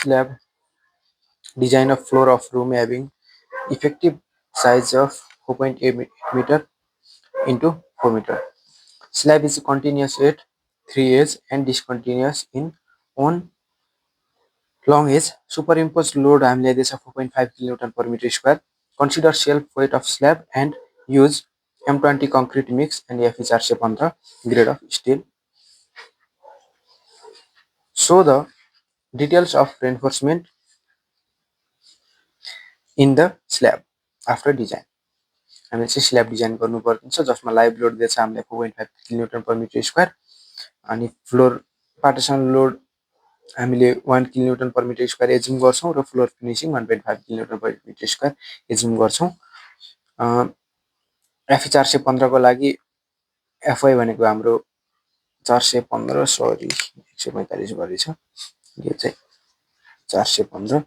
slab design of floor of room having effective size of 4.8 meter into 4 meter. Slab is continuous at 3 edge and discontinuous in one long edge. Superimposed load हामीले दिएछ 4.5 kilonewton per meter square. Consider self weight of slab and use M20 concrete mix and Fe 415 grade of steel. Show the details of reinforcement in the slab after design. हामीले चाहिँ slab design गर्नुपर्छ जसमा live load दिएछ हामीले 4.5 kilonewton per metre square अनि floor partition load हामीले 1 kilonewton per metre square assume गर्छौं र floor finishing 1.5 kilonewton per metre square assume गर्छौं। एफ 415 को लागि एफआई भनेको हाम्रो 415 सरी 145 गरी छ यो चाहिँ 415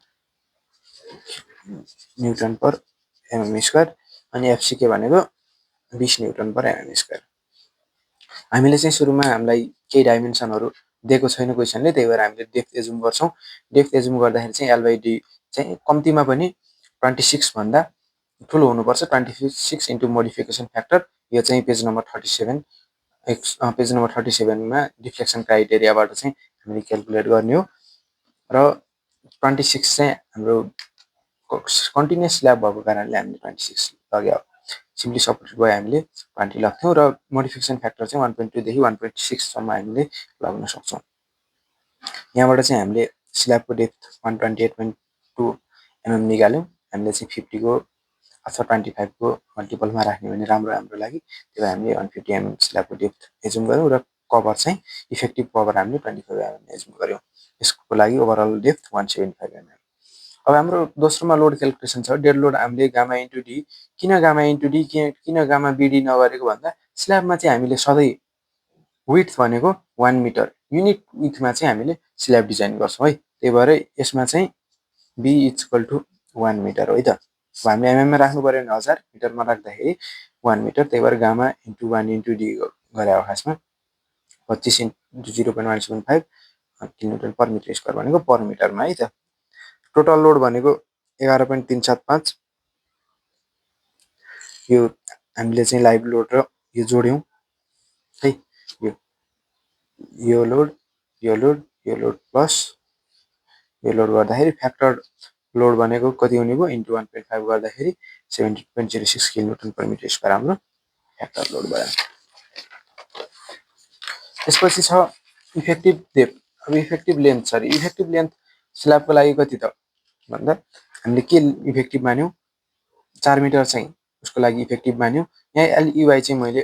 न्युटन पर एमएम स्क्वायर अनि एफसीके भनेको 20 न्युटन पर एमएम स्क्वायर। हामीले चाहिँ सुरुमा हामीलाई केही डाइमेन्सनहरु दिएको छैन क्वेशनले त्यही भएर हामीले डेप्थ एज्युम गर्छौं। डेप्थ एज्युम गर्दाखेरि चाहिँ एल/डी चाहिँ कम्तिमा पनि 26 भन्दा ठूलो हुनुपर्छ। 26 इन्टु मोडिफिकेसन फ्याक्टर यो चाहिँ पेज नम्बर 37 मा डिफ्लेक्सन क्राइटेरियाबाट चाहिँ हामीले क्याल्कुलेट गर्ने हो र 26 चाहिँ हाम्रो कन्टिन्युअस स्ल्याब भएको कारणले हामीले 26 लग्यो। सिम्पली सपोर्टेड बाइ हामीले 20 लाग्थ्यौ र मोडिफिकेसन फ्याक्टर चाहिँ 1.2 देखि 1.6 सम्म हामीले लाग्न सक्छौं। यहाँबाट चाहिँ हामीले स्ल्याबको डेप्थ 128.2 एमएम निकाल्यौं। हामीले चाहिँ 50 को अथवा 25 को मल्टिपलमा राख्ने भने राम्रो हाम्रो लागि। त्यही हामीले 150 एमएम स्ल्याबको डेप्थ एज्युम गर्यौं र कभर चाहिँ इफेक्टिभ कभर हामीले 25 एमएम एज्युम गर्यौं। यसको लागि ओभरअल डेप्थ 175 एमएम। अब हाम्रो दोस्रोमा लोड क्याल्कुलेसन छ। डेड लोड हामीले गामा इन्टु डी किन गामा इन्टु डी किन गामा बीडी नगरेको भन्दा स्ल्याबमा चाहिँ हामीले सधैं विड्थ भनेको 1 मिटर युनिट विड्थमा चाहिँ हामीले स्ल्याब डिजाइन गर्छौं है। त्यही भएर यसमा चाहिँ b = 1 मिटर हो है त। अब हामीले एमएम मा राख्नु पर्यो भने 1000 मिटरमा राख्दाखेरि 1 मिटर त्यही भएर गामा इन्टु 1 इन्टु डी गरे हो खासमा 25 into 0.175 kilonewton per metre square भनेको पर मिटरमा है त। टोटल लोड भनेको 11.375 यो हामीले चाहिँ लाइभ लोड र यो जोड्यौं है। यो लोड प्लस यो लोड गर्दाखेरि फ्याक्टर लोड भनेको कति हुने भयो इन्टु 1.5 गर्दाखेरि 17.06 किलोन्युटन पर मिटर स्क्वायर हाम्रो फ्याक्टर लोड भयो। त्यसपछि छ इफेक्टिभ डेप्थ। अब इफेक्टिभ लेन्थ स्ल्याबको लागि कति त भन्दा हामीले के इफेक्टिभ मान्यौ 4 मिटर चाहिँ उसको लागि इफेक्टिभ मान्यौ। यहाँ एलईवाई चाहिँ मैले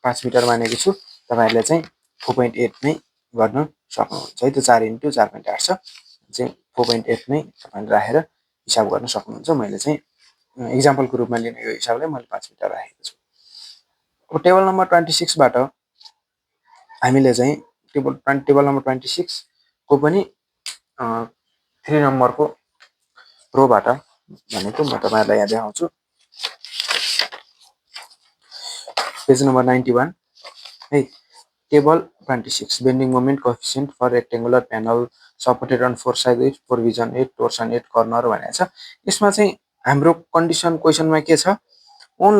5 मिटर मानेको छु। तपाईहरुले चाहिँ 4.8 नै गर्न सक्नुहुन्छ है त। 4 इन्टु 4.8 छ चाहिँ 4.8 नै तपाईले राखेर हिसाब गर्न सक्नुहुन्छ। मैले चाहिँ एक्जाम्पलको रूपमा लिने यो हिसाबले मैले 5 मिटर राखेको छु। अब टेबल नम्बर 26 बाट हामीले चाहिँ टेबल नम्बर 26 को पनि 3 नम्बरको रोबाट भनेको म तपाईहरुलाई यहाँ देखाउँछु। पेज नम्बर 91 है। Table 26 bending moment coefficient for rectangular panel supported on 4 side with provision 8 torsion 8 corner भनेको छ। यसमा चाहिँ हाम्रो कन्डिसन क्वेशनमा के छ one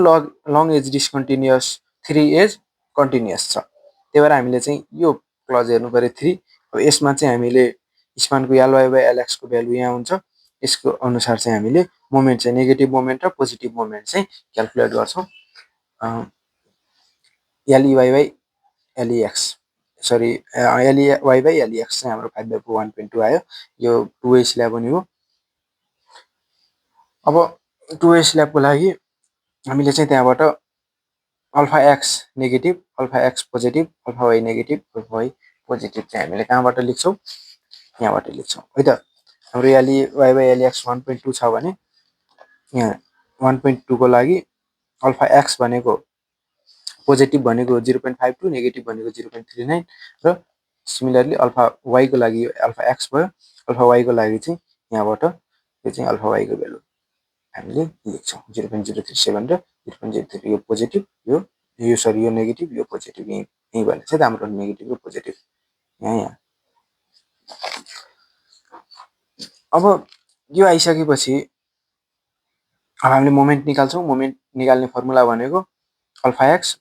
long edge discontinuous 3 edge continuous छ। त्यही भएर हामीले चाहिँ यो क्लज हेर्नु पर्यो 3। अब यसमा चाहिँ हामीले स्पानको LY/LX को भ्यालु यहाँ हुन्छ। यसको अनुसार चाहिँ हामीले मोमेन्ट चाहिँ नेगेटिभ मोमेन्ट र पोजिटिभ मोमेन्ट चाहिँ क्याल्कुलेट गर्छौं। LEY/LEX सरी LEY/LEX चाहिँ हाम्रो 5/1.2 आयो। यो 2 वे स्ल्याब हुने हो। अब 2 वे स्ल्याबको लागि हामीले चाहिँ त्यहाँबाट alpha x negative alpha x positive alpha y negative alpha y positive चाहिँ हामीले कहाँबाट लेख्छौं यहाँबाट लेख्छौं है त। हाम्रो LEY/LEX 1.2 छ भने यहाँ 1.2 को लागि अल्फा एक्स भनेको पोजिटिभ भनेको 0.52 नेगेटिभ भनेको 0.39 र सिमिलरली अल्फा वाइ को लागि अल्फा एक्स भयो। अल्फा वाइ को लागि चाहिँ यहाँबाट यो चाहिँ अल्फा वाइ को भ्यालु हामीले लेख्छौं 0.037 र 0.03 यो पोजिटिभ यो सरी यो नेगेटिभ यो पोजिटिभ यही भने चाहिँ हाम्रो नेगेटिभ र पोजिटिभ यहाँ अब यो आइसकेपछि अब हामीले मोमेन्ट निकाल्छौँ। मोमेन्ट निकाल्ने फर्मुला भनेको alpha x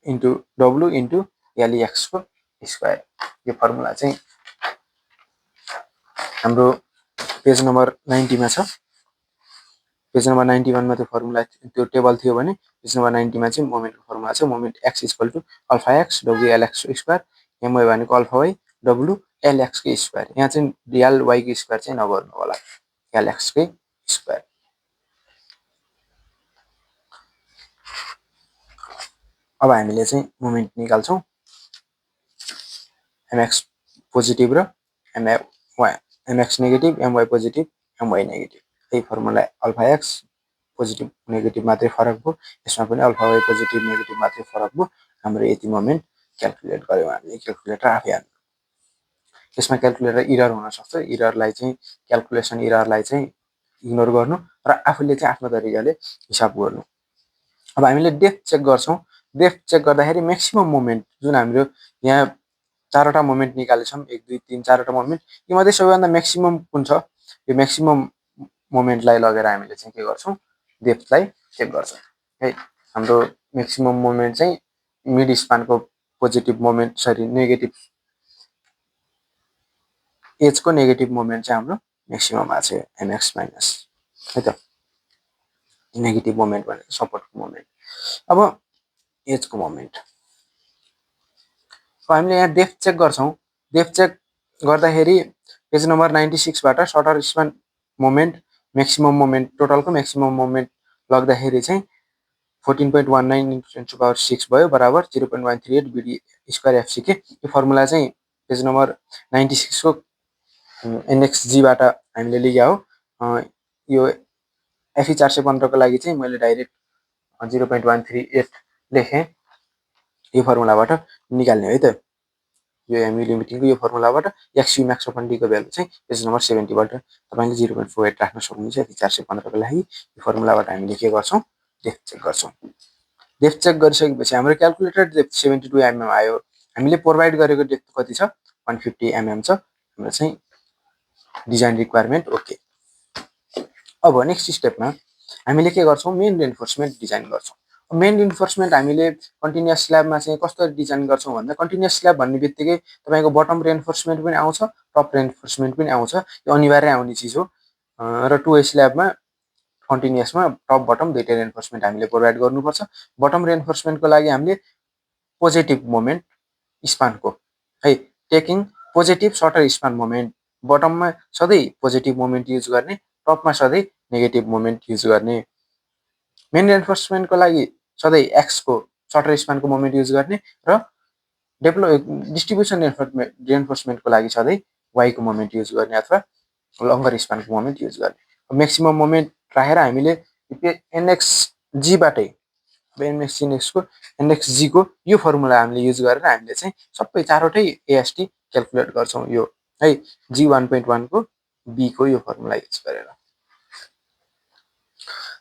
into W into एलइएक्सको स्क्वायर। यो फर्मुला चाहिँ हाम्रो पेज नम्बर 90 मा छ। पेज नम्बर 91 मा त्यो फर्मुला त्यो टेबल थियो भने पेज नम्बर 90 मा चाहिँ मोमेन्टको फर्मुला छ। Moment x equal to alpha x डब्लु एलएक्स स्क्वायर, एमवाई भनेको अल्फा वाई डब्लु एलएक्स को स्क्वायर। यहाँ चाहिँ रियल वाई को स्क्वायर चाहिँ नगर्नु होला, एलएक्स को स्क्वायर। अब हामीले चाहिँ मोमेन्ट निकाल्छौँ। एमएक्स पोजिटिभ र MX negative, MY positive, MY negative. यही formula alpha x positive negative मात्रै फरक भयो, यसमा पनि अल्फा वाई पोजिटिभ नेगेटिभ मात्रै फरक भयो। हाम्रो यति मोमेन्ट क्याल्कुलेट गर्यौँ हामीले। क्याल्कुलेटर आफै हाल्नु। यसमा क्याल्कुलेटर इरर हुन सक्छ। इररलाई चाहिँ क्याल्कुलेसन इररलाई चाहिँ इग्नोर गर्नु र आफूले चाहिँ आफ्नो तरिकाले हिसाब गर्नु। अब हामीले डेप्थ चेक गर्छौँ। डेप्थ चेक गर्दाखेरि म्याक्सिमम मोमेन्ट जुन हाम्रो यहाँ 4वटा मोमेन्ट निकालेछौँ, 1 2 3 4वटा मोमेन्ट, यो मध्ये सबैभन्दा म्याक्सिमम कुन छ, यो म्याक्सिमम मोमेन्टलाई लगेर हामीले चाहिँ के गर्छौँ, डेप्थलाई चेक गर्छौँ है। हाम्रो म्याक्सिमम मोमेन्ट चाहिँ मिड स्पानको पोजिटिभ मोमेन्ट, सरी नेगेटिभ एजको नेगेटिभ मोमेन्ट चाहिँ हाम्रो म्याक्सिमम आएको छ, एमएक्स माइनस है त। नेगेटिभ मोमेन्ट भनेको सपोर्टको मोमेन्ट। अब एजको मोमेन्ट हामीले यहाँ डेप्थ चेक गर्छौँ। डेप्थ चेक गर्दाखेरि पेज नम्बर 96 बाट shorter span moment maximum moment टोटलको म्याक्सिमम मोमेन्ट लग्दाखेरि चाहिँ 14.19 × 10⁻⁶ भयो बराबर 0.138 बिडी स्क्वायर एफसीके। यो फर्मुला चाहिँ पेज नम्बर 96 को एनएक्सजी बाट हामीले लेख्या हो। यो एफई 415 को लागि चाहिँ मैले डाइरेक्ट 0.138 लेखेँ। यो फर्मुलाबाट निकाल्ने है त। यो एमयू लिमिटिङको यो फर्मुलाबाट एक्सयू म्याक्स ओपन डी को भ्यालु चाहिँ पेज नम्बर 70 बाट तपाईले 0.48 राख्न सक्नुहुन्छ। एफई 415 को लागि यो फर्मुलाबाट हामीले के गर्छौँ, डेप्थ चेक गर्छौँ। डेप्थ चेक गरिसकेपछि हाम्रो क्याल्कुलेटेड डेप्थ 72 mm आयो। हामीले प्रोभाइड गरेको डेप्थ कति छ, 150 mm छ। हाम्रो चाहिँ डिजाइन रिक्वायरमेन्ट ओके। अब नेक्स्ट स्टेपमा हामीले के गर्छौँ, मेन रेन्फोर्समेन्ट डिजाइन गर्छौँ। मेन रेन्फोर्समेन्ट हामीले कन्टिन्युअस स्ल्याबमा चाहिँ कस्तो डिजाइन गर्छौँ भन्दा कन्टिन्युअस स्ल्याब भन्ने बित्तिकै तपाईको बटम रेन्फोर्समेन्ट पनि आउँछ, टप रेन्फोर्समेन्ट पनि आउँछ। यो अनिवार्य आउने चिज हो। र टु वे स्ल्याबमा कन्टिन्युअसमा टप बटम दुईटै रेन्फोर्समेन्ट हामीले प्रोभाइड गर्नुपर्छ। बटम रेन्फोर्समेन्टको लागि हामीले पोजिटिभ मोमेन्ट स्पानको है, taking positive shorter span moment, बटममा सधैँ पोजिटिभ मोमेन्ट युज गर्ने, टपमा सधैँ नेगेटिभ मोमेन्ट युज गर्ने। मेन रेन्फोर्समेन्टको लागि सधैँ एक्सको सर्टर स्पानको मोमेन्ट युज गर्ने र डिस्ट्रिब्युसन रेन्फोर्समेन्टको लागि सधैँ वाईको मोमेन्ट युज गर्ने अथवा लङ्गर स्पानको मोमेन्ट युज गर्ने। म्याक्सिमम मोमेन्ट राखेर हामीले एनएक्सजीबाटै एनएक्सजीको यो फर्मुला हामीले युज गरेर हामीले चाहिँ सबै चारवटै एएसटी क्याल्कुलेट गर्छौँ। यो है जी 1.1 को बी को यो फर्मुला युज गरेर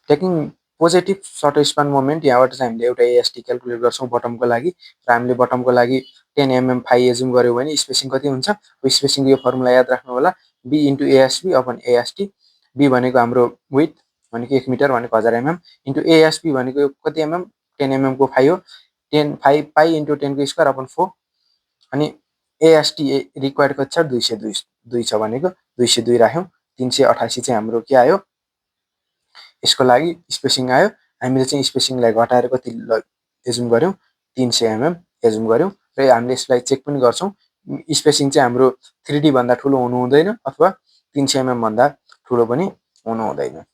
taking positive shorter span moment यहाँबाट चाहिँ हामीले एउटा एएसटी क्याल्कुलेट गर्छौँ बटमको लागि। र हामीले बटमको लागि 10 mm फाइ एजुम गर्यो भने स्पेसिङ कति हुन्छ, स्पेसिङको यो फर्मुला याद राख्नु होला, B into ASB upon AST. B भनेको हाम्रो विथ भनेको 1 मिटर भनेको 1000 mm इन्टु एएसबी भनेको कति mm, 10 mm को फाइ हो, 10 फाइ पाइ इन्टु 10 को स्क्वायर अपन 4। अनि एएसटी रिक्वायर्ड कति छ, 202 छ भनेको 202 राख्यौँ। 388 चाहिँ हाम्रो के आयो, यसको लागि स्पेसिङ आयो। हामीले चाहिँ स्पेसिङलाई घटाएर कति एजुम गर्यौँ, 300 mm एजुम गर्यौँ। र हामीले यसलाई चेक पनि गर्छौँ, स्पेसिङ चाहिँ हाम्रो 3D भन्दा ठुलो हुनु हुँदैन अथवा 300 mm भन्दा ठुलो पनि हुनु हुँदैन।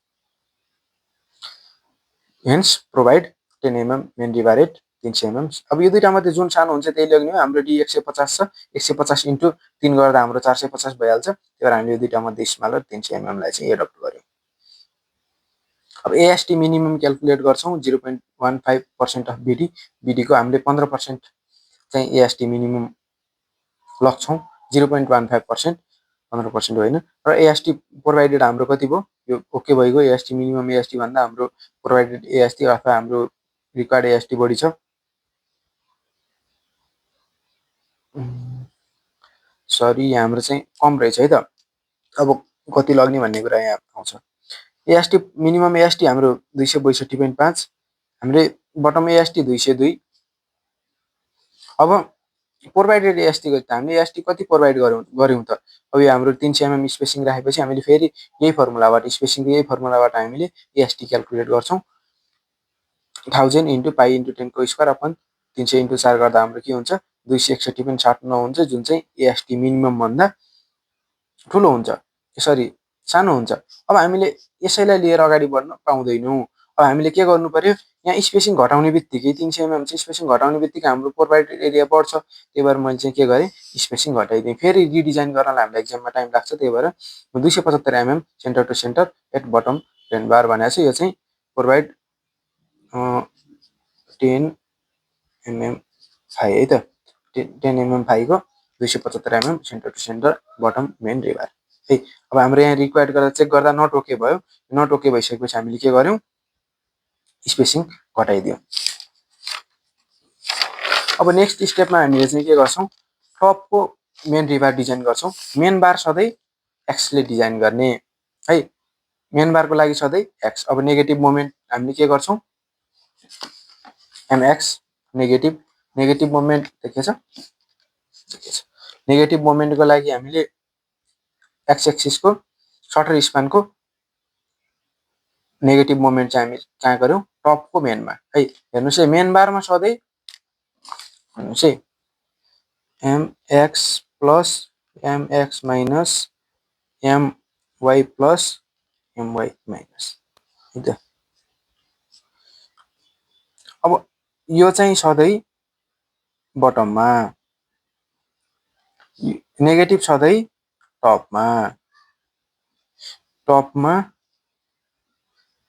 Hence provide 10 mm main divided 300 mm। अब यो दुईटा मध्ये जुन सानो हुन्छ त्यही लग्ने हो। हाम्रो डी 150 छ, 150 इन्टु 3 गर्दा हाम्रो 450 भइहाल्छ। त्यही भएर हामीले यो दुईटा मध्ये स्मलर 300 mm लाई चाहिँ एडप्ट गर्यौँ। अब एएसटी मिनिमम क्याल्कुलेट गर्छौँ 0.15% अफ बिडी। बिडी को हामीले 15% चाहिँ एएसटी मिनिमम लग्छौँ, 0.15%, 15% होइन। र एएसटी प्रोभाइडेड हाम्रो कति भयो, यो ओके भइगयो। एएसटी मिनिमम एएसटी भन्दा हाम्रो प्रोभाइडेड एएसटी अथवा हाम्रो रिक्वायर्ड एएसटी बढी छ। सरी हाम्रो चाहिँ कम रहेछ है त। अब कति लग्ने भन्ने कुरा यहाँ आउँछ। एएसटी मिनिमम एएसटी हाम्रो 262.5, हामीले बटम एएसटी 202। अब प्रोभाइडेड एएसटी त हामीले एएसटी कति प्रोभाइड गर्यौँ त? अब यो हाम्रो 300 mm स्पेसिङ राखेपछि हामीले फेरि यही फर्मुलाबाट स्पेसिङको यही फर्मुलाबाट हामीले एएसटी क्याल्कुलेट गर्छौँ। 1000 × पाई × 10 को स्क्वायर अपन 300 × 4 गर्दा हाम्रो के हुन्छ 261.79 हुन्छ, जुन चाहिँ एएसटी मिनिमम भन्दा ठुलो हुन्छ, सरी सानो हुन्छ। अब हामीले यसैलाई लिएर अगाडि बढ्न पाउँदैनौँ। अब हामीले के गर्नु पर्यो, यहाँ स्पेसिङ घटाउने बित्तिकै 300 mm चाहिँ स्पेसिङ घटाउने बित्तिकै हाम्रो प्रोभाइडेड एरिया बढ्छ। त्यही भएर मैले चाहिँ के गरेँ, स्पेसिङ घटाइदिएँ। फेरि रिडिजाइन गर्नलाई हामीलाई एक्जाममा टाइम लाग्छ, त्यही भएर 275 mm centre to centre at bottom rebar भनेको छ। यो चाहिँ प्रोभाइड 10 mm फाइ है त, 10 mm फाइको 275 mm centre to centre bottom main rebar है। अब हाम्रो यहाँ रिक्वायर्ड गरेर चेक गर्दा नट ओके भयो। नट ओके भइसकेपछि हामीले के गर्यौँ, स्पेसिङ घटाइदियौँ। अब नेक्स्ट स्टेपमा हामीले चाहिँ के गर्छौँ, टपको मेन रिबार डिजाइन गर्छौँ। मेन बार सधैँ एक्सले डिजाइन गर्ने है, मेन बारको लागि सधैँ एक्स। अब नेगेटिभ मोमेन्ट हामीले के गर्छौँ, एमएक्स नेगेटिभ मोमेन्ट देखेछ। नेगेटिभ मोमेन्टको लागि हामीले एक्स एक्सिसको सर्टर स्पानको नेगेटिभ मोमेन्ट चाहिँ हामी कहाँ गर्यौँ, टपको मेनमा है। हेर्नुहोस् है, मेन बारमा सधैँ हेर्नुहोस् है, MX plus MX minus MY plus MY minus है त। अब यो चाहिँ सधैँ बटममा, नेगेटिभ सधैँ टपमा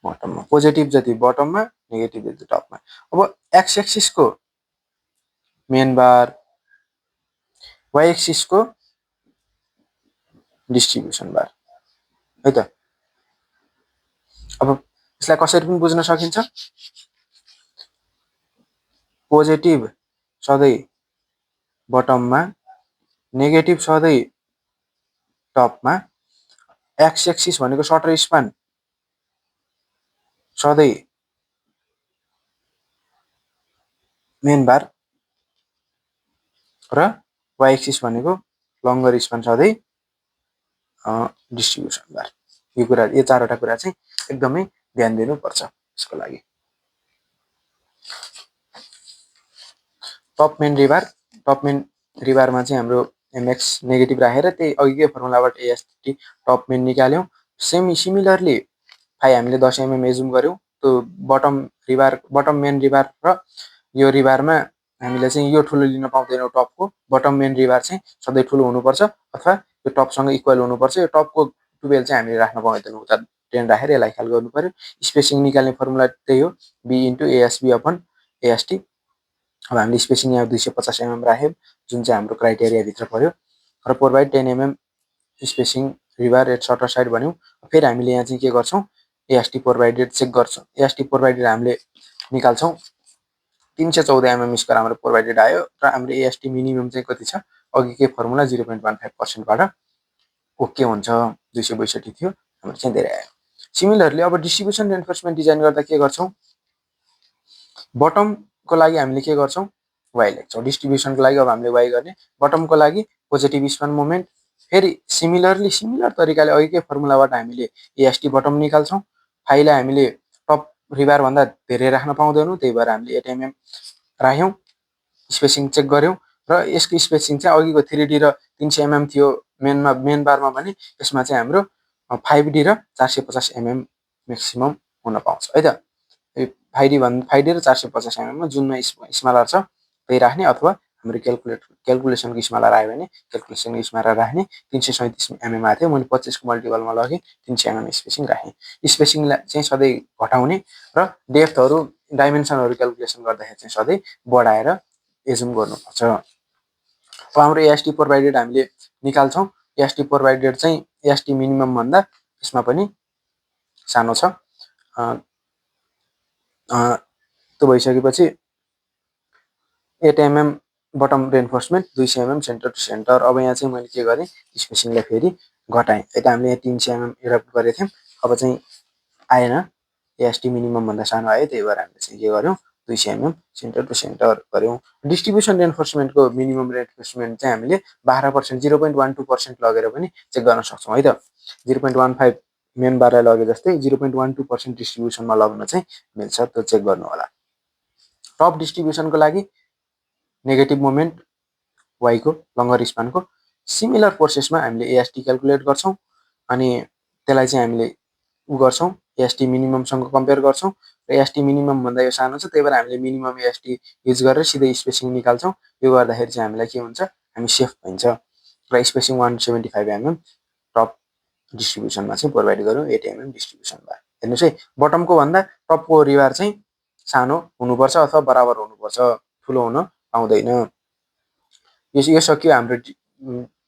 बटममा, पोजिटिभ जति बटममा, नेगेटिभ जति टपमा। अब एक्स एक्सिसको मेन बार, वाइ एक्सिसको डिस्ट्रिब्युसन बार है त। अब यसलाई कसरी पनि बुझ्न सकिन्छ, पोजिटिभ सधैँ बटममा, नेगेटिभ सधैँ टपमा, एक्स एक्सिस भनेको सर्टर स्पान सधैँ मेन बार र वाइ एक्सिस भनेको लङ्गर स्पान सधैँ डिस्ट्रिब्युसन बार। यो कुरा, यो चारवटा कुरा चाहिँ एकदमै ध्यान दिनुपर्छ यसको लागि। टप मेन रिबारमा चाहिँ हाम्रो एमएक्स नेगेटिभ राखेर त्यही अघिकै फर्मुलाबाट एएसटी टप मेन निकाल्यौँ। सिमिलरली फाइ हामीले 10 mm एजुम गऱ्यौँ। त्यो बटम मेन रिबार र यो रिबारमा हामीले चाहिँ यो ठुलो लिन पाउँदैनौँ। टपको बटम मेन रिबार चाहिँ सधैँ ठुलो हुनुपर्छ अथवा यो टपसँग इक्वल हुनुपर्छ। यो टपको 12 चाहिँ हामीले राख्न पाउँदैनौँ, उता 10 राखेर यसलाई ख्याल गर्नु पर्यो। स्पेसिङ निकाल्ने फर्मुला त्यही हो, B into ASB upon AST. अब हामीले स्पेसिङ यहाँ 250 mm राख्यौँ, जुन चाहिँ हाम्रो क्राइटेरियाभित्र पर्यो, र provide 10 mm spacing rebar at shorter side भन्यौँ। फेरि हामीले यहाँ चाहिँ के गर्छौँ, एएसटी प्रोभाइडेड चेक गर्छौँ। एएसटी प्रोभाइडेड हामीले निकाल्छौँ, 314 mm स्क्वायर हाम्रो प्रोभाइडेड आयो र हाम्रो एएसटी मिनिमम चाहिँ कति छ, अघिकै फर्मुला 0.15% ओके हुन्छ। 262 थियो, हाम्रो चाहिँ धेरै आयो। सिमिलरली अब डिस्ट्रिब्युसन रेन्फोर्समेन्ट डिजाइन गर्दा के गर्छौँ, बटमको लागि हामीले के गर्छौँ, वाइ लेख्छौँ। डिस्ट्रिब्युसनको लागि अब हामीले वाइ गर्ने, बटमको लागि पोजिटिभ स्पान मोमेन्ट। फेरि सिमिलर तरिकाले अघिकै फर्मुलाबाट हामीले एएसटी बटम निकाल्छौँ। फाइलाई हामीले टप रिबार भन्दा धेरै राख्न पाउँदैनौँ, त्यही भएर हामीले 8 mm राख्यौँ। स्पेसिङ चेक गऱ्यौँ र यसको स्पेसिङ चाहिँ अघिको 3D र 300 mm थियो मेन बारमा भने, यसमा चाहिँ हाम्रो 5D र 450 mm म्याक्सिमम हुन पाउँछ है त। 5D र 450 mm मा जुनमा स्मलर छ त्यही राख्ने, अथवा हाम्रो क्यालकुलेसनको स्मलर आयो भने क्यालकुलेसनको स्मलर राख्ने। 337 mm आएको थियो, मैले 25 को मल्टिपलमा लगेँ, 300 mm स्पेसिङ राखेँ। स्पेसिङलाई चाहिँ सधैँ घटाउने र डेप्थहरू डाइमेन्सनहरू क्यालकुलेसन गर्दाखेरि चाहिँ सधैँ बढाएर एजुम गर्नुपर्छ। अब हाम्रो एएसटी प्रोभाइडेड हामीले निकाल्छौँ। एएसटी प्रोभाइडेड चाहिँ एएसटी मिनिमम भन्दा यसमा पनि सानो छ। त्यो भइसकेपछि 8 mm bottom reinforcement, 200 mm centre to centre. अब यहाँ चाहिँ मैले के गरेँ, स्पेसिङलाई फेरि घटाएँ है त। हामीले यहाँ 300 mm इरप्ट गरेको थियौँ, अब चाहिँ आएन, एएसटी मिनिमम भन्दा सानो आयो, त्यही भएर हामीले चाहिँ के गर्यौँ 200 mm सेन्टर टु सेन्टर गर्यौँ। डिस्ट्रिब्युसन रेन्फोर्समेन्टको मिनिमम रेन्फोर्समेन्ट चाहिँ हामीले 12% 0.12% लगेर पनि चेक गर्न सक्छौँ है त। 0.15 मेन बारलाई लगे जस्तै 0.12% डिस्ट्रिब्युसनमा लग्न चाहिँ मिल्छ, त्यो चेक गर्नु होला। टप डिस्ट्रिब्युसनको लागि नेगेटिभ मोमेन्ट वाइको लङ्गर स्पानको सिमिलर प्रोसेसमा हामीले एएसटी क्याल्कुलेट गर्छौँ अनि त्यसलाई चाहिँ हामीले गर्छौँ एएसटी मिनिममसँग कम्पेयर गर्छौँ र एएसटी मिनिमम भन्दा यो सानो छ, त्यही भएर हामीले मिनिमम एएसटी युज गरेर सिधै स्पेसिङ निकाल्छौँ। यो गर्दाखेरि चाहिँ हामीलाई के हुन्छ, हामी सेफ भइन्छ र स्पेसिङ 175 mm टप डिस्ट्रिब्युसनमा चाहिँ प्रोभाइड गऱ्यौँ 80 mm डिस्ट्रिब्युसनमा। हेर्नुहोस् है, बटमको भन्दा टपको रिबार चाहिँ सानो हुनुपर्छ अथवा बराबर हुनुपर्छ, ठुलो हुन पाउँदैन। यो सक्यो हाम्रो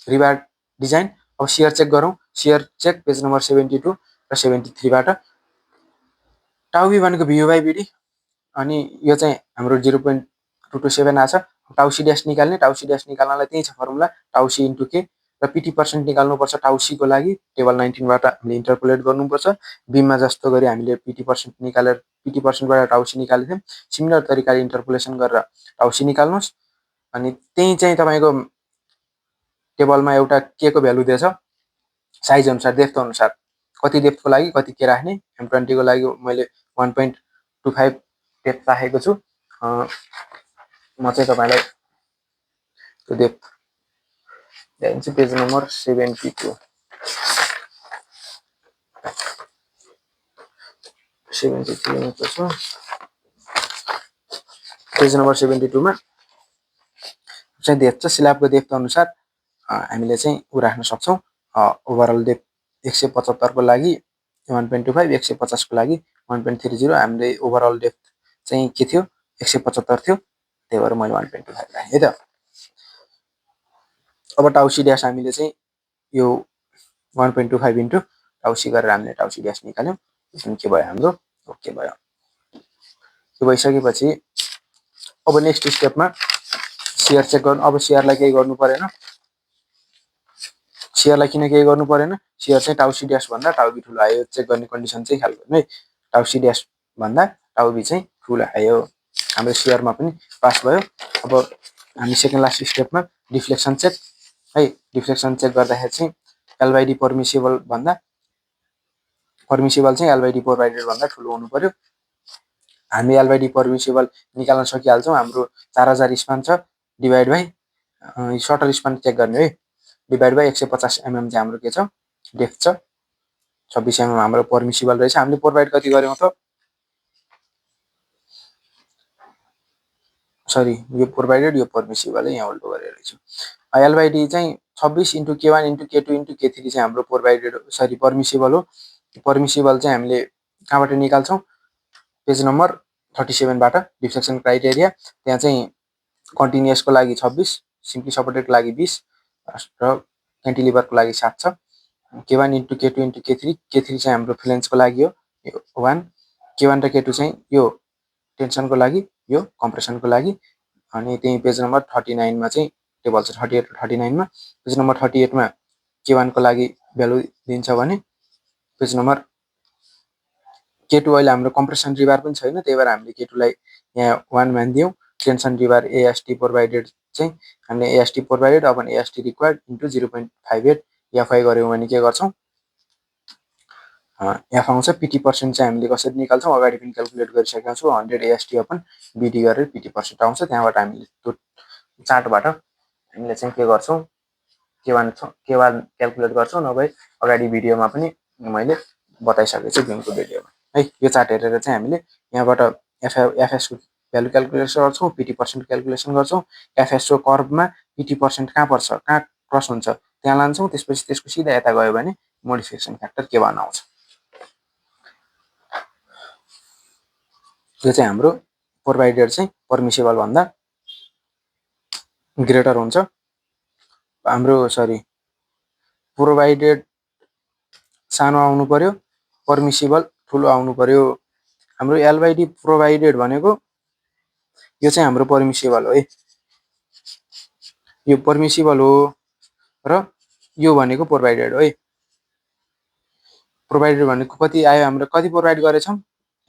रिबार डिजाइन। अब सियर चेक गरौँ। सियर चेक पेज नम्बर 72 र 73 बाट। टाउ बी भनेको भ्यू बाई बिडी अनि यो चाहिँ हाम्रो 0.227 आछ। टाउ सी ड्यास निकाल्ने, टाउ सी ड्यास निकाल्नलाई त्यही छ फर्मुला, टाउ सी इन्टु के र PT% निकाल्नुपर्छ टाउ सी को लागि। टेबल 19 बाट हामीले इन्टरपोलेट गर्नुपर्छ। बीममा जस्तो गरी हामीले PT% निकालेर PT% बाट टाउ सी निकालेको थियौँ, सिमिलर तरिकाले इन्टरपोलेसन गरेर टाउ सी निकाल्नुहोस्। अनि त्यही चाहिँ तपाईको टेबलमा एउटा के को भ्यालु दिएछ, साइज अनुसार डेप्थ अनुसार कति डेप्थको लागि कति के राख्ने। M20 को लागि मैले 1.25 डेप्थ राखेको छु। म चाहिँ तपाईलाई त्यो डेप्थ दिन्छु पेज नम्बर 72 73 मा छ। पेज नम्बर 72 मा चाहिँ डेप्थ छ। स्ल्याबको डेप्थ अनुसार हामीले चाहिँ उ राख्न सक्छौँ। ओभरअल डेप्थ 175 को लागि 1.25, 150 को लागि 1.30। हामीले ओभरअल डेप्थ चाहिँ के थियो 175 थियो, त्यही भएर मैले 1.25 राखेँ है त। अब टाउ सी ड्यास हामीले चाहिँ यो 1.25 इन्टु टाउ सी गरेर हामीले टाउ सी ड्यास निकाल्यौँ। अनि के भयो हाम्रो ओके भयो। त्यो भइसकेपछि अब नेक्स्ट स्टेपमा सियर चेक गर्नु। अब सियरलाई केही गर्नु परेन, सियरलाई किन केही गर्नु परेन, सियर चाहिँ टाउ सी ड्यास भन्दा टाउ बी ठुलो आयो चेक गर्ने कन्डिसन चाहिँ ख्याल गर्नु है। टाउ सी ड्यास भन्दा टाउ बी चाहिँ ठुलो आयो, हाम्रो सियरमा पनि पास भयो। अब हामी सेकेन्ड लास्ट स्टेपमा डिफ्लेक्सन चेक है। डिफ्लेक्सन चेक गर्दाखेरि चाहिँ एलबाइडी पर्मिसिबल भन्दा पर्मिसिबल चाहिँ एलबाइडी प्रोभाइडेड भन्दा ठुलो हुनु पर्यो। हामी एलबाइडी पर्मिसिबल निकाल्न सकिहाल्छौँ। हाम्रो 4000 स्पान छ, divide by shorter span check गर्ने है, डिभाइड बाई 150 mm चाहिँ हाम्रो के छ डेप्थ छ। 26 mm हाम्रो पर्मिसिबल रहेछ। हामीले प्रोभाइड कति गर्यौँ त, सरी यो प्रोभाइडेड यो पर्मिसिबल है, यहाँ उल्टो गरेर रहेछ। एलबाइडी चाहिँ 26 into K1 into K2 into K3 चाहिँ हाम्रो प्रोभाइडेड सरी पर्मिसिबल हो। पर्मिसिबल चाहिँ हामीले कहाँबाट निकाल्छौँ, पेज नम्बर 37 बाट डिफ्लेक्सन क्राइटेरिया। त्यहाँ चाहिँ कन्टिन्युअसको लागि 26, सिम्पली सपोर्टेडको लागि 20 र क्यान्टिलिभरको लागि 7 छ। K1 into K2 into K3 चाहिँ हाम्रो फ्लेन्सको लागि हो 1, K1 र K2 चाहिँ यो टेन्सनको लागि, यो कम्प्रेसनको लागि। अनि त्यही पेज नम्बर 39 मा चाहिँ टेबल छ 38 र 39 मा। पेज नम्बर 38 मा K1 को लागि भ्यालु दिन्छ भने पेज नम्बर K2 अहिले हाम्रो कम्प्रेसन रिबार पनि छैन, त्यही भएर हामीले K2 लाई यहाँ 1 मानिदियौँ। टेन्सन रिबार एएसटी प्रोभाइडेड चाहिँ हामीले AST provided upon AST required into 0.58 FI गर्यौँ भने के गर्छौँ, एफ आउँछ। PT% चाहिँ हामीले कसरी निकाल्छौँ अगाडि पनि क्याल्कुलेट गरिसकेका छौँ। 100 एएसटी अपन बिडी गरेर PT% आउँछ। त्यहाँबाट हामीले त्यो चार्टबाट हामीले चाहिँ के गर्छौँ, के1 क्याल्कुलेट गर्छौँ, नभए अगाडि भिडियोमा पनि मैले बताइसकेको छु गेमको भिडियोमा है। यो चार्ट हेरेर चाहिँ हामीले यहाँबाट एफएसको भ्यालु क्याल्कुलेसन गर्छौँ, PT% क्याल्कुलेसन गर्छौँ। एफएसको कर्भमा PT% कहाँ पर्छ, कहाँ क्रस हुन्छ त्यहाँ लान्छौँ। त्यसपछि त्यसको सिधा यता गयो भने मोडिफिकेसन फ्याक्टर K1 आउँछ। यो चाहिँ हाम्रो प्रोभाइडेड चाहिँ पर्मिसिबल भन्दा ग्रेटर हुन्छ। हाम्रो सरी प्रोभाइडेड सानो आउनु पर्यो, पर्मिसिबल ठुलो आउनु पर्यो। हाम्रो एलबाइडी प्रोभाइडेड भनेको यो चाहिँ हाम्रो पर्मिसिबल हो है, यो पर्मिसिबल हो र यो भनेको प्रोभाइडेड हो है। प्रोभाइडेड भनेको कति आयो हाम्रो, कति प्रोभाइड गरेछौँ,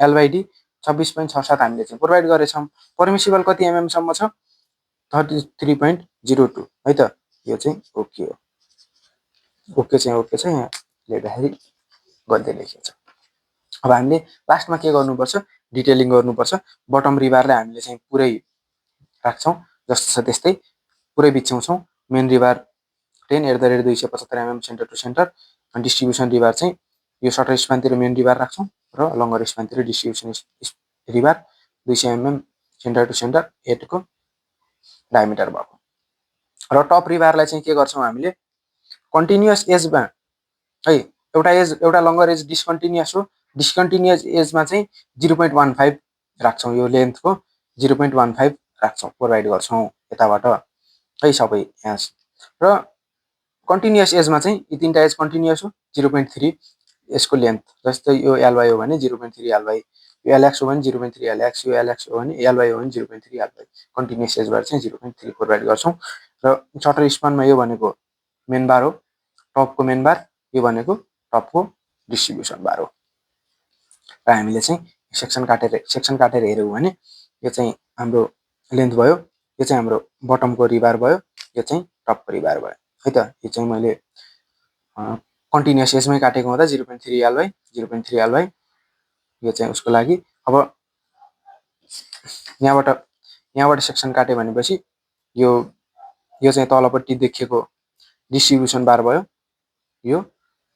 एल/डी 26.67 हामीले चाहिँ प्रोभाइड गरेछौँ। पर्मिसिबल कति एमएमसम्म छ, 33.02 है त। यो चाहिँ ओके हो। ओके छ, यहाँ लेख्दाखेरि गल्ती लेखेको छ। अब हामीले लास्टमा के गर्नुपर्छ, डिटेलिङ गर्नुपर्छ। बटम रिबारलाई हामीले चाहिँ पुरै राख्छौँ, जस्तो छ त्यस्तै पुरै बिछ्याउँछौँ। Main rebar 10 @ 275 mm centre to centre, अनि डिस्ट्रिब्युसन रिबार चाहिँ यो सर्टर स्प्यानतिर मेन रिबार राख्छौँ र लङ्गर स्प्यानतिर distribution rebar 200 mm centre to centre 8 को डायमिटर भएको। र टप रिबारलाई चाहिँ के गर्छौँ हामीले, कन्टिन्युअस एजमा है, एउटा लङ्गर एज डिस्कन्टिन्युअस हो, डिस्कन्टिन्युअस एजमा चाहिँ 0.15 राख्छौँ, यो लेन्थको 0.15 राख्छौँ, प्रोभाइड गर्छौँ यताबाट है सबै यहाँ। र कन्टिन्युअस एजमा चाहिँ यी तीनटा एज कन्टिन्युअस हो, 0.3 यसको लेन्थ, जस्तै यो एलवाई हो भने 0.3 एलवाई, यो एलएक्स हो भने 0.3 एलएक्स, यो एलएक्स हो भने एलवाई हो भने 0.3 एलवाई। कन्टिन्युअस एजबाट चाहिँ 0.3 प्रोभाइड गर्छौँ। र सर्टर स्पानमा यो भनेको मेन बार हो, टपको मेन बार, यो भनेको टपको डिस्ट्रिब्युसन बार हो। र हामीले चाहिँ सेक्सन काटेर हेऱ्यौँ भने यो चाहिँ हाम्रो लेन्थ भयो, यो चाहिँ हाम्रो बटमको रिबार भयो, यो चाहिँ टपको रिबार भयो है त। यो चाहिँ मैले कन्टिन्युअस एजमै काटेको हुँदा 0.3 एलवाई 0.3 एलवाई, यो चाहिँ उसको लागि। अब यहाँबाट सेक्सन काट्यो भनेपछि यो चाहिँ तलपट्टि देखिएको डिस्ट्रिब्युसन बार भयो, यो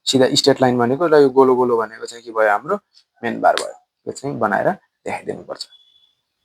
सिधा स्ट्रेट लाइन भनेको, र यो गोलो गोलो भनेको चाहिँ के भयो, हाम्रो मेन बार भयो। यो चाहिँ बनाएर देखाइदिनुपर्छ।